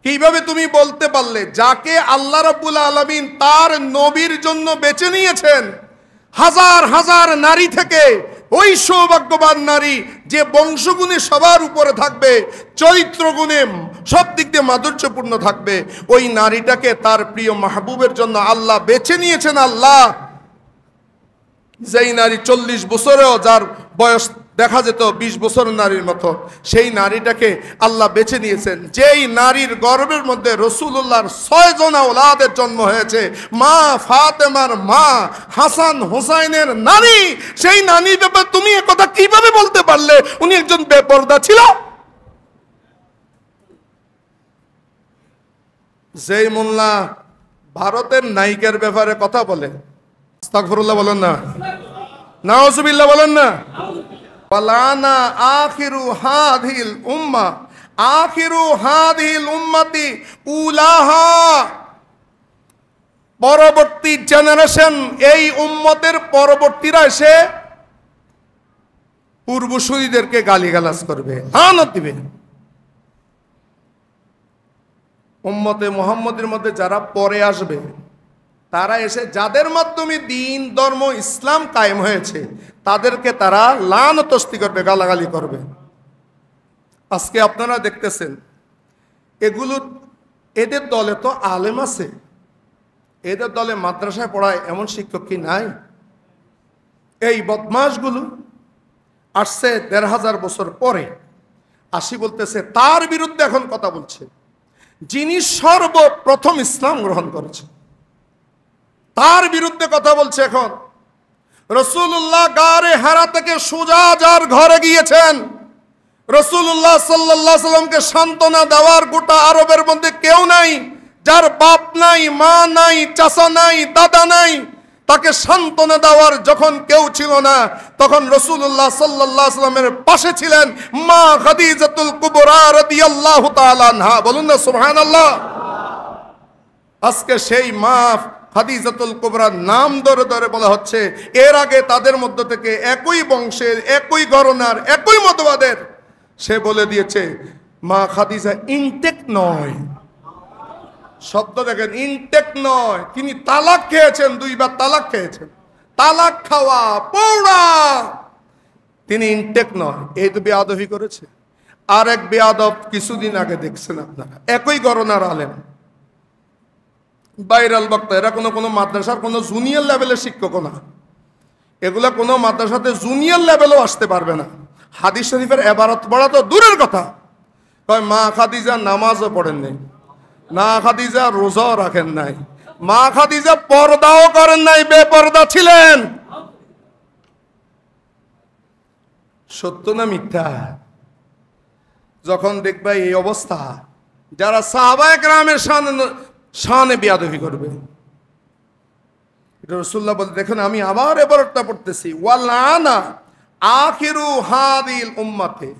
কিভাবে তুমি বলতে পারলে যাকে আল্লাহ রাব্বুল আলামিন তার নবীর জন্য বেছে নিয়েছেন হাজার হাজার নারী থেকে, ওই সৌভাগ্যবান নারী যে বংশগুণে সবার উপরে থাকবে, চরিত্র গুণে সব দিক দিয়ে মাধুর্যপূর্ণ থাকবে, ওই নারীটাকে তার প্রিয় মাহবুবের জন্য আল্লাহ বেছে নিয়েছেন। আল্লাহ যেই নারী 40 বছরেও যার বয়স দেখা যেত 20 বছর নারীর মতো, সেই নারীটাকে আল্লাহ বেছে নিয়েছেন। যেই নারীর গর্ভের মধ্যে রাসূলুল্লাহর 6 জন আওলাদের জন্ম হয়েছে, মা ফাতেমার মা হাসান হুসাইনের নারী, সেই নারীর ব্যাপারে তুমি এ কথা কিভাবে বলতে পারলে উনি একজন বেপরদা ছিল? যেই মোল্লা ভারতের নায়িকার ব্যাপারে কথা বলে, আস্তাগফিরুল্লাহ বলেন না, নাউজুবিল্লাহ বলেন না, ওয়ালানা আখিরু হাদিল উম্মাহ, আখিরু হাদিল উম্মতি উলাহা, পরবর্তী জেনারেশন, এই উম্মতের পরবর্তীরা এসে পূর্বসূরীদেরকে গালিগালাজ করবে, লানত দিবে। উম্মতে মুহাম্মদের মধ্যে যারা পরে আসবে তারা এসে যাদের মাধ্যমে দিন ধর্ম ইসলাম কায়েম হয়েছে তাদেরকে তারা লানতস্তি করবে, গালাগালি করবে। আজকে আপনারা দেখতেছেন এগুলো, এদের দলে তো আলেম আছে, এদের দলে মাদ্রাসায় পড়ায় এমন শিক্ষক কি নাই? এই বদমাশগুলো আসছে 1500 বছর পরে, আসি বলতেছে তার বিরুদ্ধে এখন কথা বলছে যিনি সর্বপ্রথম ইসলাম গ্রহণ করেছে, তার বিরুদ্ধে কথা বলছে। এখন রাসূলুল্লাহ গারে হেরা থেকে সোজা যার ঘরে গিয়েছেন, রাসূলুল্লাহ সাল্লাল্লাহু আলাইহি সাল্লামকে সান্ত্বনা দেওয়ার গোটা আরবের মধ্যে কেউ নাই, যার বাপ নাই, মা নাই, চাচা নাই, দাদা নাই, তাকে সান্ত্বনা দেওয়ার যখন কেউ ছিল না, তখন রাসূলুল্লাহ সাল্লাল্লাহু আলাইহি সাল্লামের পাশে ছিলেন মা খাদিজাতুল কুবরা রাদিয়াল্লাহু তাআলা আনহা। বলুন না সুবহানাল্লাহ। আজকে সেই মা খাদিজাতুল কুবরার নাম ধরে ধরে বলা হচ্ছে, এর আগে তাদের মধ্য থেকে একই বংশের, একই ঘরানার, একই মতবাদের সে বলে দিয়েছে মা খাদিজা ইনটেক নয়। শব্দ দেখেন, ইনটেক নয়, তিনি তালাক খেয়েছেন, 2 বার তালাক খেয়েছেন, তালাক খাওয়া পৌড়া, তিনি ইনটেক নয়। এই তো বেয়াদবি করেছে। আর এক বেয়াদব কিছুদিন আগে দেখছেন আপনারা, একই ঘরানার আলেম, ভাইরাল বক্তা, এরা কোনো মাদ্রাসার কোনো জুনিয়র লেভেলের শিক্ষক না, এগুলা কোনো মাদ্রাসাতে জুনিয়র লেভেলও আসতে পারবে না। হাদিস শরীফের ইবারত পড়া তো দূরের কথা, কয় মা খাদিজা নামাজও পড়েন নাই, মা খাদিজা রোজাও রাখেন নাই, মা খাদিজা পর্দাও করেন নাই, বেপর্দা ছিলেন। সত্য না মিথ্যা? যখন দেখবা এই অবস্থা, যারা সাহাবায়ে কেরামের শানে বেয়াদবি করবে, এটা রাসূলুল্লাহ বলে, দেখেন আমি আবার এবারটা পড়তেছি, ওয়ালানা আখিরু হাদিল উম্মতে,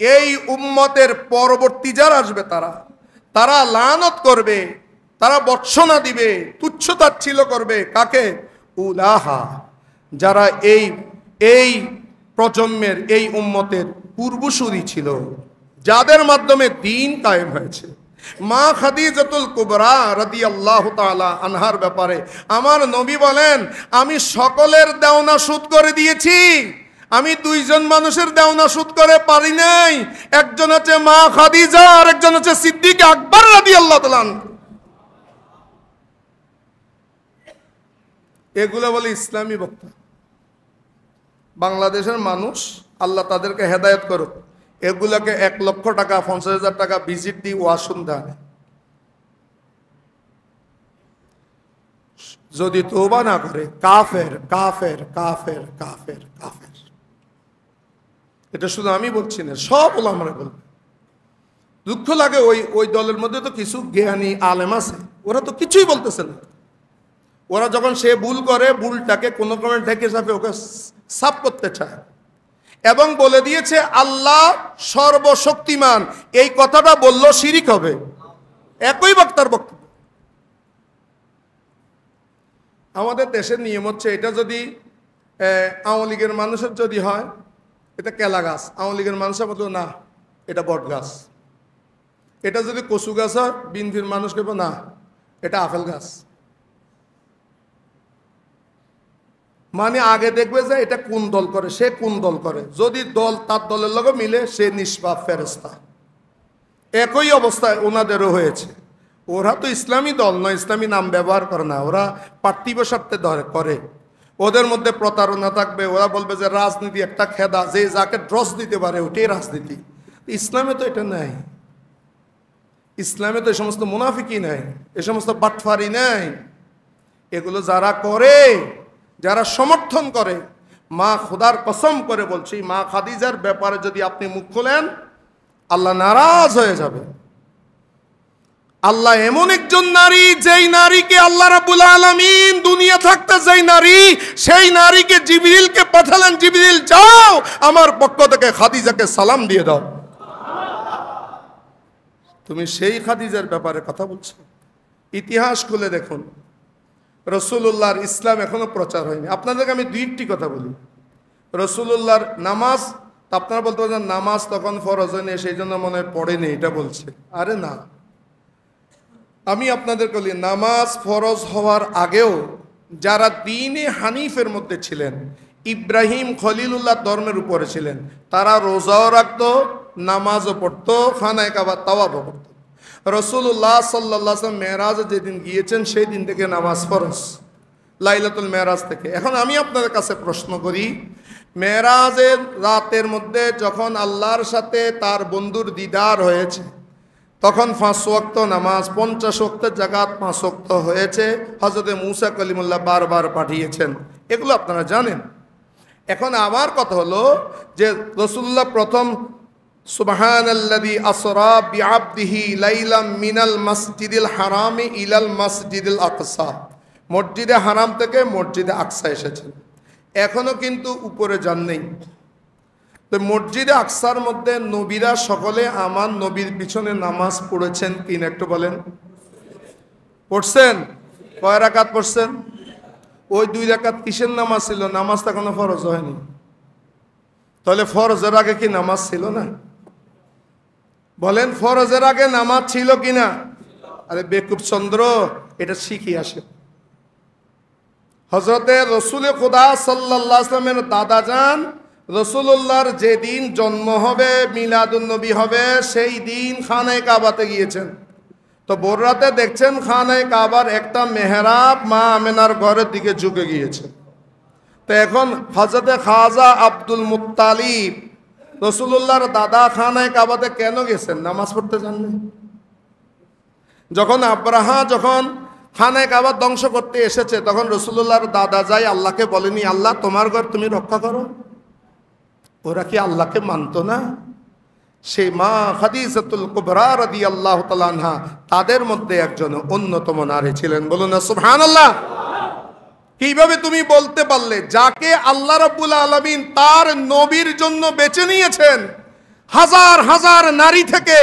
এই উম্মতের পরবর্তী যারা আসবে তারা লানত করবে, তারা বর্ষনা দিবে, তুচ্ছতাচ্ছিল্য করবে। কাকে? উলাহা, যারা এই প্রজন্মের, এই উম্মতের পূর্বসূরি ছিল, যাদের মাধ্যমে দিন কায়েম হয়েছে। মা খাদিজাতুল কুবরা রাদিয়াল্লাহু তাআলা আনহার ব্যাপারে আমার নবী বলেন, আমি সকলের দেওনা শোধ করে দিয়েছি, আমি 2 জন মানুষের দেওনা শোধ করে পারি নাই। একজন হচ্ছে মা খাদিজা, আর একজন হচ্ছে সিদ্দিক আকবর রাদিয়াল্লাহু তাআলা। এগুলো বলে ইসলামী বক্তা। বাংলাদেশের মানুষ, আল্লাহ তাদেরকে হেদায়েত করুক, এগুলাকে 1 লক্ষ টাকা 50,000 টাকা ভিজিট দিয়ে ওয়াজ শুনতে হয়। যদি তওবা না করে কাফের কাফের কাফের কাফের কাফের। এটা শুধু আমি বলছি না, সব ওলামারা বলবে। দুঃখ লাগে, ওই দলের মধ্যে তো কিছু জ্ঞানী আলেম আছে, ওরা তো কিছুই বলতেছে না। ওরা যখন সে ভুল করে, ভুলটাকে কোনো ক্রমে ঢেকে সাফে ওকে সাফ করতে চায়, এবং বলে দিয়েছে আল্লাহ সর্বশক্তিমান। এই কথাটা বললো শিরিক হবে, একই বক্তার বক্তব্য। আমাদের দেশের নিয়ম হচ্ছে, এটা যদি আওয়ামী লীগের মানুষের যদি হয়, এটা কেলা গাছ, আওয়ামী লীগের মানুষের মতো না, এটা বট গাছ। এটা যদি কচু গাছ হয়, বিনফির মানুষ কেব না, এটা আপেল গাছ। মানে আগে দেখবে যে এটা কোন দল করে, সে কোন দল করে। যদি দল তার দলের লগে মিলে, সে নিষ্পাপ ফেরেশতা। একই অবস্থায় ওনাদেরও হয়েছে। ওরা তো ইসলামী দল নয়, ইসলামী নাম ব্যবহার করে না, ওরা পার্থিব স্বার্থে করে। ওদের মধ্যে প্রতারণা থাকবে, ওরা বলবে যে রাজনীতি একটা খেদা, যে যাকে ড্রস দিতে পারে ওটাই রাজনীতি। ইসলামে তো এটা নাই, ইসলামে তো এই সমস্ত মুনাফিকি নাই, এ সমস্ত বাটফারি নাই। এগুলো যারা করে, যারা সমর্থন করে, মা খোদার কসম করে বলছি, মা খাদিজার ব্যাপারে যদি আপনি মুখ খোলেন, আল্লাহ নারাজ হয়ে যাবে। আল্লাহ এমন একজন নারী, যেই নারীকে আল্লাহ রাব্বুল আলামিন দুনিয়া থাকতে যেই নারী, সেই নারীকে জিবরিলকে পাঠালেন, জিবরিল যাও আমার পক্ষ থেকে খাদিজাকে সালাম দিয়ে দাও। তুমি সেই খাদিজার ব্যাপারে কথা বলছো? ইতিহাস খুলে দেখুন, রাসূলুল্লাহর ইসলাম এখনো প্রচার হয়নি। আপনাদেরকে আমি দুইটি কথা বলি। রাসূলুল্লাহর নামাজ, আপনারা বলতে পারেন নামাজ তখন ফরজ হয়নি, সেই জন্য মনে হয় পড়েনি, এটা বলছে। আরে না, আমি আপনাদেরকে বলি, নামাজ ফরজ হওয়ার আগেও যারা দ্বীনে হানিফের মধ্যে ছিলেন, ইব্রাহিম খলিলুল্লাহ ধর্মের উপরে ছিলেন, তারা রোজাও রাখতো, নামাজও পড়তো, খানায় কাবা তাওয়াফও করতো। রাসূলুল্লাহ সাল্লাল্লাহু আলাইহি ওয়াসাল্লাম মেরাজে যেদিন গিয়েছেন, সেই দিন থেকে নামাজ ফরজ, লাইলাতুল মেরাজ থেকে। এখন আমি আপনাদের কাছে প্রশ্ন করি, মেরাজের রাতের মধ্যে যখন আল্লাহর সাথে তার বন্ধুর দিদার হয়েছে, তখন 5 ওয়াক্ত নামাজ, 50 ওয়াক্তের জাকাত 5 ওয়াক্ত হয়েছে। হযরতে মূসা কলিমুল্লাহ বারবার পাঠিয়েছেন, এগুলো আপনারা জানেন। এখন আমার কথা হলো যে রাসূলুল্লাহ প্রথম সুবহানাল্লাযী আসরা বিআবদিহি লাইলাম মিনাল মাসজিদিল হারামি ইলাল মাসজিদিল আকসা, মসজিদে হারাম থেকে মসজিদে আকসা এসেছেন। এখনো কিন্তু উপরে যান নেই। তো মসজিদে আকসার মধ্যে নবীরা সকলে আমার নবীর পিছনে নামাজ পড়েছেন কিনা একটু বলেন? পড়ছেন? কয় রাকাত পড়ছেন? ওই 2 রাকাত কিসের নামাজ ছিল? নামাজ তো এখনো ফরজ হয়নি। তাহলে ফরজের আগে কি নামাজ ছিল না? বলেন, ফরজের আগে নামাজ ছিল কিনা? আরে বেকুব চন্দ্র, এটা শিখি আসে। হযরতে রাসূলে খোদা সাল্লাল্লাহু আলাইহি ওয়াসাল্লামের দাদা যান রাসূলুল্লাহর যেদিন জন্ম হবে, মিলাদুন নবী হবে, সেই দিন খানায় কাবাতে গিয়েছেন। তো ভোর রাতে দেখছেন খানায় কাবার একটা মেহরাব মা আমেনার ঘরের দিকে ঝুঁকে গিয়েছে। তো এখন হযরতে খাজা আব্দুল মুত্তালিব রাসূলুল্লাহর দাদা খানায় কাবাতে কেন গেছেন? নামাজ পড়তে জানলেন। যখন আব্রাহা খানায় কাবা ধ্বংস করতে এসেছে, তখন রাসূলুল্লাহর দাদা যাই আল্লাহকে বলেনি, আল্লাহ তোমার ঘর তুমি রক্ষা করো। ওরা কি আল্লাহকে মানতো না? সেই মা খাদিজাতুল কুবরা রাদিয়াল্লাহু তাআলা আনহা তাদের মধ্যে একজন অন্যতম নারী ছিলেন। বলুন না সুবহানাল্লাহ। কিভাবে তুমি বলতে পারলে যাকে আল্লাহ রাব্বুল আলামিন তার নবীর জন্য বেছে নিয়েছেন, হাজার হাজার নারী থেকে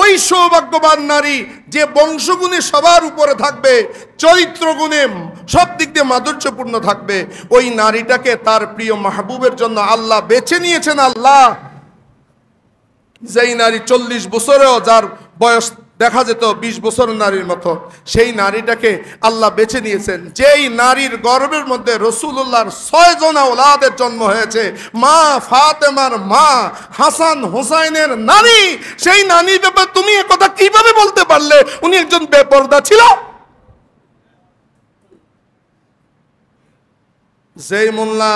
ওই সৌভাগ্যবান নারী যে বংশগুণে সবার উপরে থাকবে, চরিত্র গুণে সব দিক দিয়ে মাধুর্যপূর্ণ থাকবে, ওই নারীটাকে তার প্রিয় মাহবুবের জন্য আল্লাহ বেছে নিয়েছেন। আল্লাহ যেই নারী 40 বছরেও যার বয়স দেখা যেত 20 বছরের নারীর মতো, সেই নারীটাকে আল্লাহ বেছে নিয়েছেন। যেই নারীর গর্ভের মধ্যে রাসূলুল্লাহর 6 জন আওলাদের জন্ম হয়েছে, মা ফাতেমার মা হাসান হুসাইনের নারী, সেই নারীর ব্যাপারে তুমি এ কথা কিভাবে বলতে পারলে উনি একজন বেপরদা ছিল? যেই মোল্লা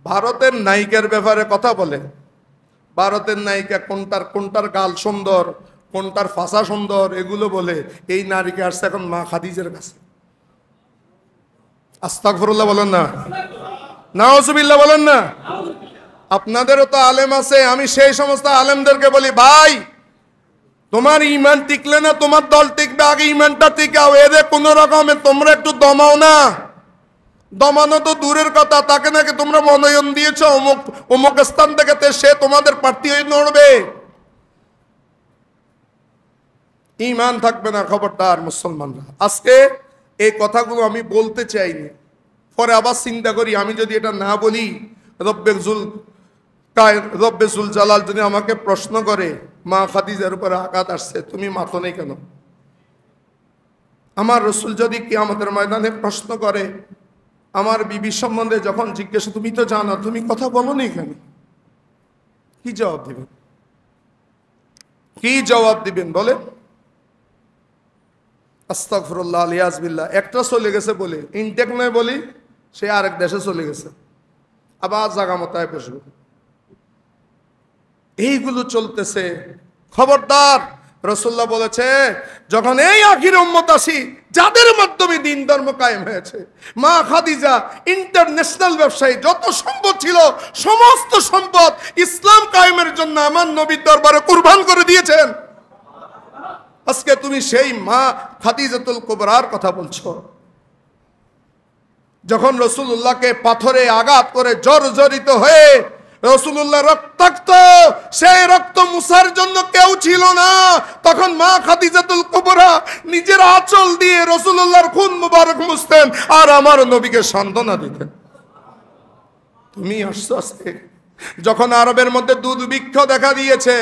ভারতের নায়িকার ব্যাপারে কথা বলে, ভারতের নায়িকা কোনটার গাল সুন্দর, কোনটার ফাঁসা সুন্দর, এগুলো বলে, এই নারীকে আসছে এখন মা খাদিজার কাছে। আস্তাগফিরুল্লাহ বলেন না, নাউজুবিল্লাহ বলেন না। আপনাদেরও তো আলেম আছে, আমি সেই সমস্ত আলেমদেরকে বলি, ভাই তোমার ইমান টিকলে না তোমার দল টিকবে, আগে ইমানটা টিকাও। এদের কোন রকমে তোমরা একটু দমাও না। দমানো তো দূরের কথা, তাকে নাকি তোমরা মনোনয়ন দিয়েছ অমুক স্থান থেকে, সে তোমাদের প্রার্থী হয়ে লড়বে। ঈমান থাকবে না, খবরদার মুসলমানরা। আজকে এই কথাগুলো আমি বলতে চাইনি, পরে আবার চিন্তা করি আমি যদি এটা না বলি, রব্বে জুল জালাল যদি আমাকে প্রশ্ন করে, মা খাদিজার উপরে আঘাত আসছে, তুমি মাথো নেই কেন? আমার রসুল যদি কিয়ামতের ময়দানে প্রশ্ন করে আমার বিবি সম্বন্ধে, যখন জিজ্ঞেস তুমি তো জানো, তুমি কথা বলো নি কেন? কি জবাব দিবেন? কি জবাব দিবেন বলেন? আস্তাগফিরুল্লাহ আলিয়াজবিল্লাহ। একটা চলে গেছে বলে ইনটেক নয় বলি, সে আরেক দেশে চলে গেছে, আবার জাগা মতায় বসবে। এইগুলো চলতেছে। খবরদার, রাসূলুল্লাহ বলেছে যখন এই আখির উম্মত আসি যাদের মাধ্যমে দিন ধর্ম কায়েম হয়েছে, মা খাদিজা ইন্টারন্যাশনাল ব্যবসায়ী, যত সম্পদ ছিল সমস্ত সম্পদ ইসলাম কায়েমের জন্য আমার নবীর দরবারে কুরবান করে দিয়েছেন। আজকে তুমি সেই মা খাদিজাতুল কুবরার কথা বলছো। যখন রাসূলুল্লাহকে পাথরে আঘাত করে জর্জরিত হয়ে রাসূলুল্লাহ রক্তাক্ত, সেই রক্ত মুছার জন্য কেউ ছিল না, তখন মা খাদিজাতুল কুবরা নিজের আঁচল দিয়ে রাসূলুল্লাহর খুন মুবারক মুছতেন আর আমার নবীকে সান্ত্বনা দিতেন। তুমি আসছো আজকে যখন আরবের মধ্যে দুর্ভিক্ষ দেখা দিয়েছে,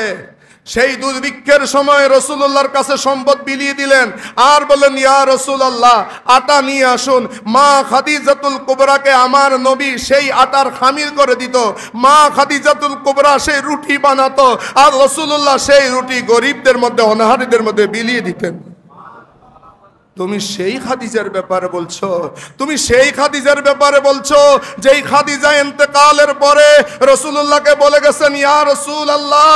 সেই দুর্ভিক্ষের সময় রাসূলুল্লাহর কাছে সম্পদ বিলিয়ে দিলেন আর বলেন, ইয়া রাসূলুল্লাহ আটা নিয়ে আসুন। মা খাদিজাতুল কুবরাকে আমার নবী সেই আটার খামির করে দিত, মা খাদিজাতুল কুবরা সেই রুটি বানাতো আর রাসূলুল্লাহ সেই রুটি গরিবদের মধ্যে, অনাহারীদের মধ্যে বিলিয়ে দিতেন। তুমি সেই খাদিজার ব্যাপারে বলছো, তুমি সেই খাদিজার ব্যাপারে বলছো যেই খাদিজা ইন্তেকালের পরে রাসূলুল্লাহকে বলে গেছেন, ইয়া রাসূলুল্লাহ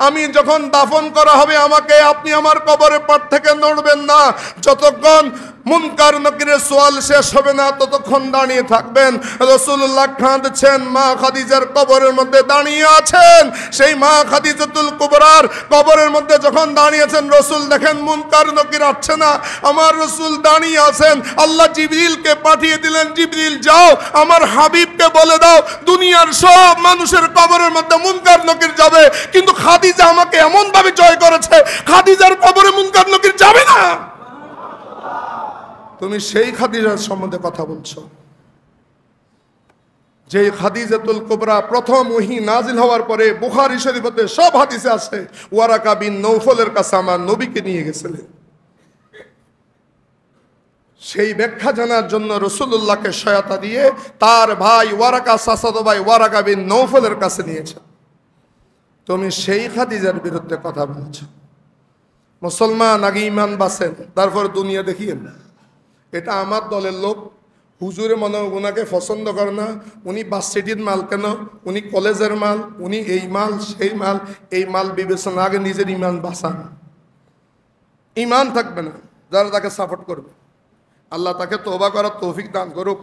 আমি যখন দাফন করা হবে আমাকে আপনি আমার কবরের পার থেকে নড়বেন না, যতক্ষণ মুনকার নাকিরের সওয়াল শেষ হবে না ততক্ষণ দাঁড়িয়ে থাকবেন। রাসূলুল্লাহ কাঁদছেন, মা খাদিজার কবরের মধ্যে দাঁড়িয়ে আছেন। সেই মা খাদিজাতুল কুবরার কবরের মধ্যে যখন দাঁড়িয়েছেন, রাসূল দেখেন মুনকার নাকির আসছে না, আমার রাসূল দাঁড়িয়ে আছেন। আল্লাহ জিবরিলকে পাঠিয়ে দিলেন, জিবরিল যাও আমার হাবিবকে বলে দাও দুনিয়ার সব মানুষের কবরের মধ্যে মুনকার নাকির যাবে, কিন্তু খাদিজা আমাকে এমন ভাবে জয় করেছে খাদিজার কবরে মুনকার নাকির যাবে না। তুমি সেই খাদিজার সম্বন্ধে কথা বলছো, যে খাদিজাতুল কুবরা প্রথম ওহী নাজিল হওয়ার পরে বুখারী শরীফে সব হাদিসে আছে, ওয়ারাকা বিন নৌফলের কাছে আমার নবীকে নিয়ে গেছিলেন। সেই ব্যাখ্যা জানার জন্য রাসূলুল্লাহকে সহায়তা দিয়ে তার ভাই ওয়ারাকা, চাচাতো ভাই ওয়ারাকা বিন নৌফলের কাছে নিয়েছেন। তুমি সেই খাদিজার বিরুদ্ধে কথা বলছো। মুসলমান আগে ইমান বাঁচেন, তারপর দুনিয়া দেখিয়েন। এটা আমার দলের লোক, হুজুরে মনে হয় ওনাকে পছন্দ করে না, উনি বাসসিটির মাল কেন, উনি কলেজের মাল, উনি এই মাল সেই মাল, এই মাল বিবেচনা আগে নিজের ইমান বাঁচান। ইমান থাকবে না যারা তাকে সাপোর্ট করবে, আল্লাহ তাকে তওবা করার তৌফিক দান করুক।